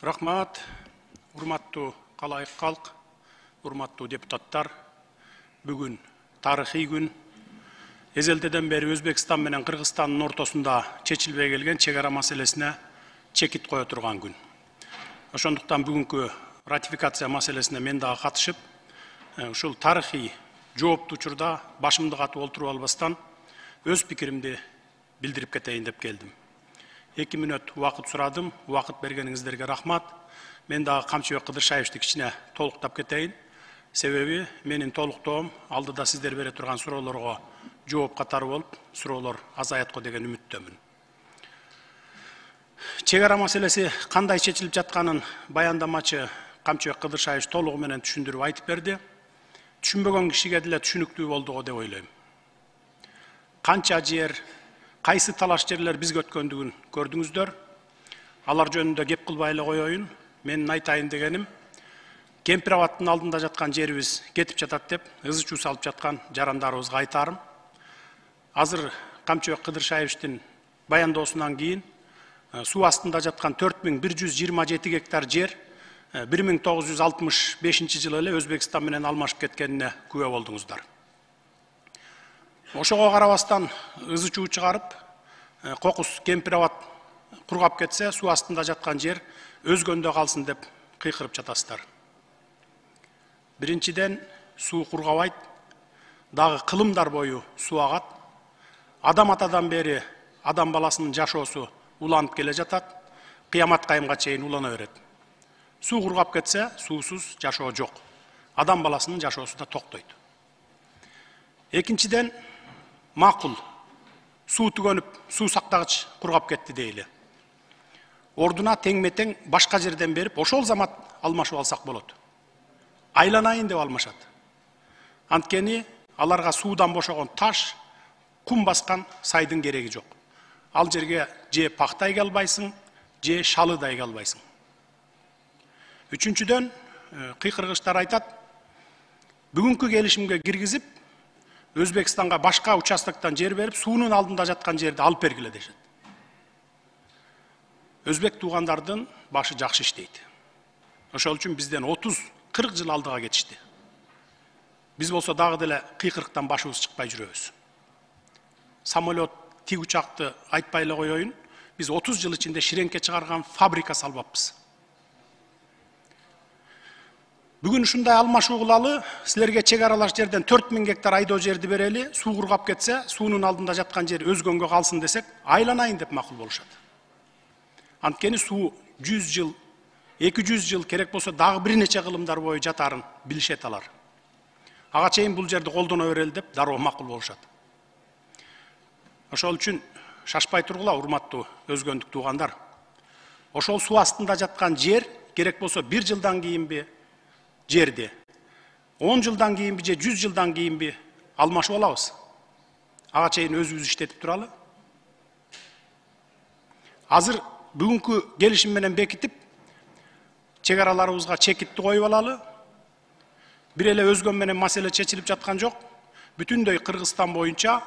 Рахмат, урматтуу калайык калк, урматтуу депутаттар. Бүгүн тарыхый күн. Эзелдеден бери Өзбекстан менен Кыргызстандын ортосунда чечилбей келген чек ара маселесине чекит кое турган күн. Ошондуктан бүгүнкү ратификация маселесине мен дагы катышып, ушул тарыхый жооптуу учурда башымды катып олтуруп албастан өз пикиримди билдирип кетейин деп келдим. 2 мүнөт убакыт сурадым, убакыт бергениңиздерге рахмат. Мен дагы Камчыбек Кыдыршаевди кичине толуктап кетейин. Себеби менин толуктоом алдыда сиздер бере турган суроолорго жооп катары болуп, суроолор азаят го деген үмүттөмүн. Чек ара маселеси кандай чечилип жатканын баяндамачы Камчыбек Кыдыршаев толугу менен түшүндүрүп айтып берди. Түшүнбөгөн кишиге деле түшүнүктүү болду го деп ойлойм. Канча жер, кайсы талаш жерлер бизге өткөндүгүн көрдүңүздөр. Алар жөнүндө кеп кылбай эле коеюн. Менин айтайын дегеним, Кемпир абадтын алдында жаткан жерибиз кетип жатат деп ызы чуу салып жаткан жарандарыбызга айтарым. Азыр Камчыбек Кыдыршаевдин баяндоосунан кийин суу астында жаткан 4127 гектар жер 1965 жылы эле Өзбекстан менен алмашып кеткенине күбө болдуңуздар. Ошого карабастан ызы чуу чыгарып, кокус Кемпир абад кургап кетсе, суу астында жаткан жер өзгөндө калсын деп кыйкырып жатасыздар. Биринчиден, суу кургабайт, дагы кылымдар бою суу агат. Адам атадан бери адам баласынын жашоосу уланып келе жатат, кыямат кайымга чейин улана берет. Суу кургап кетсе, суусуз жашоо жок. Адам баласынын жашоосу да токтойт. Экинчиден, макул, суу түгөнүп, суу сактагыч кургап кетти дейли. Ордуна тең-метең башка жерден берип, ошол замат алмашып алсак болот. Айланайын деп алмашат. Анткени аларга суудан бошогон таш, кум баскан сайдын кереги жок. Ал жерге же пахта эге албайсың, же шалы да эге албайсың. Үчүнчүдөн, кыйкыргычтар айтат, бүгүнкү келишимге киргизип, Өзбекстанга башка участоктон жер берип, суунун алдында жаткан жерди алып бергиле дешет. Өзбек туугандардын башы жакшы иштейт. Ошол үчүн бизден 30-40 жыл алдыга кетишти. Биз болсо дагы деле кыйкырыктан башыбыз чыкпай жүрөбүз. Самолет, тик учакты айтпай эле коеюн, биз 30 жыл ичинде ширеңке чыгарган фабрика салбаппыз. Бүгүн ушундай алмашуу кылалы, силерге чек аралаш жерден 4000 гектар айдоо жерди берели, суу кургап кетсе, суунун алдында жаткан жер өзгөнгө калсын десек, айланайын деп макул болушат. Анткени суу 100 жыл, 200 жыл керек болсо дагы бир нече кылымдар бою жатарын билишет алар. Ага чейин бул жерди колдоно берели деп дароо макул болушат. Ошол үчүн шашпай тургула, урматтуу өзгөндүк туугандар. Ошол суу астында жаткан жер керек болсо 1 жылдан кийинби жерди, 10 жылдан кийинби же 100 жылдан кийинби алмашып алабыз. Ага чейин өзүбүз иштетип туралы. Азыр бүгүнкү келишим менен бекитип, чек араларыбызга чекитти коюп алалы. Бир эле өзгөн менен маселе чечилип жаткан жок. Бүтүндөй Кыргызстан боюнча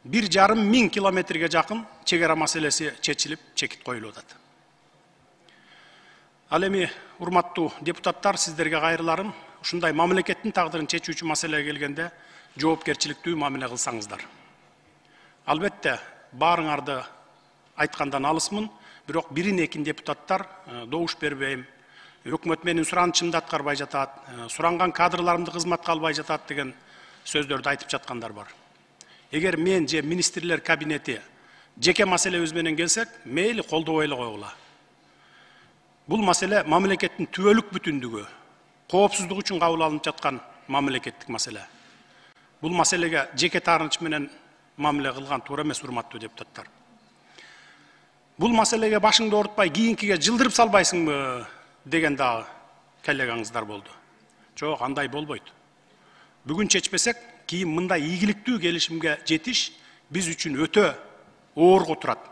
1,5 миң километрге жакын чек ара маселеси чечилип, чекит коюлуп атат. Ал эми, урматтуу депутаттар, сиздерге кайрыларым, ушундай мамлекеттин тагдырын чечүүчү маселеге келгенде жоопкерчиликтүү мамиле кылсаңыздар. Албетте, баарыңарды айткандан алысмын, бирок бирин-экин депутаттар добуш бербейм, өкмөт менин суранычымды аткарбай жатат, суранган кадрларымды кызматка албай жатат деген сөздөрдү айтып жаткандар бар. Эгер мен же министрлер кабинети жеке маселебиз менен келсек, мейли колдобой эле койгула. Бул маселе мамлекеттин түбөлүк бүтүндүгү, коопсуздук үчүн кабыл алынып жаткан мамлекеттик маселе. Бул маселеге жеке таарыныч менен мамиле кылган туура эмес, урматтуу депутаттар. Бул маселеге башыңды оорутпай, кийинкиге жылдырып салбайсыңбы деген дагы коллегаңыздар болду. Жок, андай болбойт. Бүгүн чечпесек, кийин мындай ийгиликтүү келишимге жетиш биз үчүн өтө оорго турат.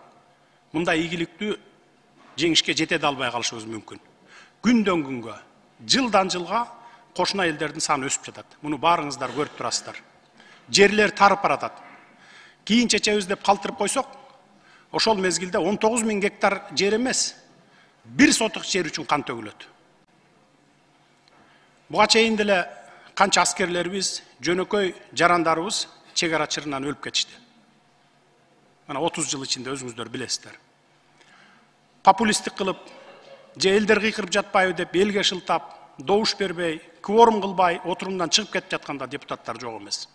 Мындай ийгиликтүү жеңишке жете да албай калышыбыз мүмкүн. Күндөн күнгө, жылдан жылга кошуна элдердин саны өсүп жатат. Муну баарыңыздар көрүп турасыздар. Жерлер тарып баратат. Кийин чечебиз деп калтырып койсок, ошол мезгилде 19 000 гектар жер эмес, 1 сотық жер үчүн кан төгүлөт. Буга чейин деле канча аскерлерибиз, жөнөкөй жарандарыбыз чек ара чырынан өлүп кетишти. Мына 30 жыл ичинде өзүңүздөр билесиздер. Популисттик кылып, же элдер кыйкырып жатпайбы деп элге шылтап, добуш бербей, кворум кылбай, отурумдан чыгып кетип жатканда депутаттар жок эмес.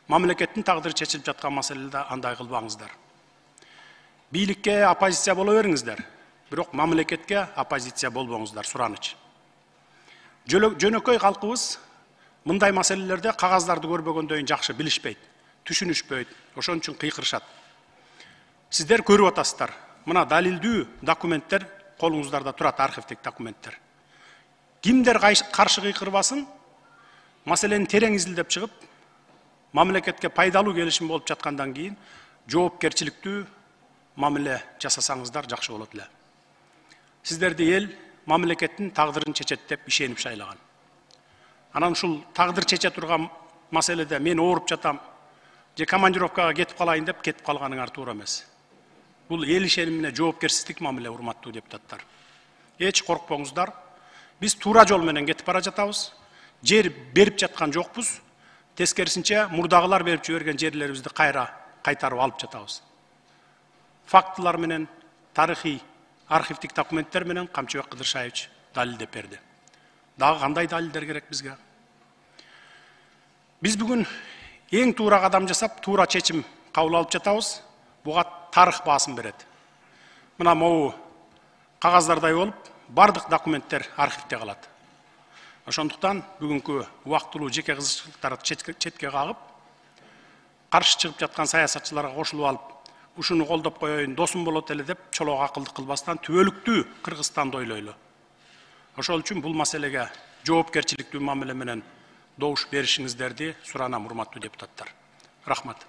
Мамлекеттин тагдыры чечилип жаткан маселеде андай кылбаңыздар. Бийликке оппозиция боло бериңиздер, бирок мамлекетке оппозиция болбоңуздар, сураныч. Жөнөкөй калкыбыз мындай маселелерде кагаздарды көрбөгөндөн жакшы билишпейт, түшүнүшпөйт, ошон үчүн кыйкырышат. Сиздер көрүп атасыздар. Мына далилдүү документтер колуңуздарда турат, архивдик документтер. Кимдер каршы кыйкырбасын, маселени терең изилдеп чыгып, мамлекетке пайдалуу келишим болуп жаткандан кийин жоопкерчиликтүү мамиле жасасаңыздар жакшы болот эле. Сиздерди эл мамлекеттин тагдырын чечет деп ишенип шайлаган. Анан ушул тагдыр чече турган маселеде мен ооруп жатам, же командировкага кетип калайын деп кетип калганыңар туура эмес. Бул эл ишенимине жоопкерсиздик мамиле, урматтуу депутаттар. Эч коркпоңуздар. Биз туура жол менен кетип бара жатабыз. Жер берип жаткан жокпуз. Тескерисинче мурдагылар берип жиберген жерлерибизди кайтарып алып жатабыз. Фактылар менен, тарыхый, архивдик документтер менен Камчыбек Кыдыршаевич далилдеп берди. Дагы кандай далилдер керек бизге? Биз бүгүн эң туура кадам жасап, туура чечим кабыл алып жатабыз. Буга тарых баасын берет. Мына могу кагаздардай болуп, бардык документтер архивде калат. Ошондуктан бүгүнкү убактылуу жеке кызыкчылыктарды четке кагып, каршы чыгып жаткан саясатчыларга кошулуп алып, ушуну колдоп коеюн, досум болот эле деп чолок акылдык кылбастан түбөлүктүү Кыргызстанды ойлойлу. Ошол үчүн бул маселеге жоопкерчиликтүү мамиле менен добуш беришиңиздерди суранам, урматтуу депутаттар. Рахмат.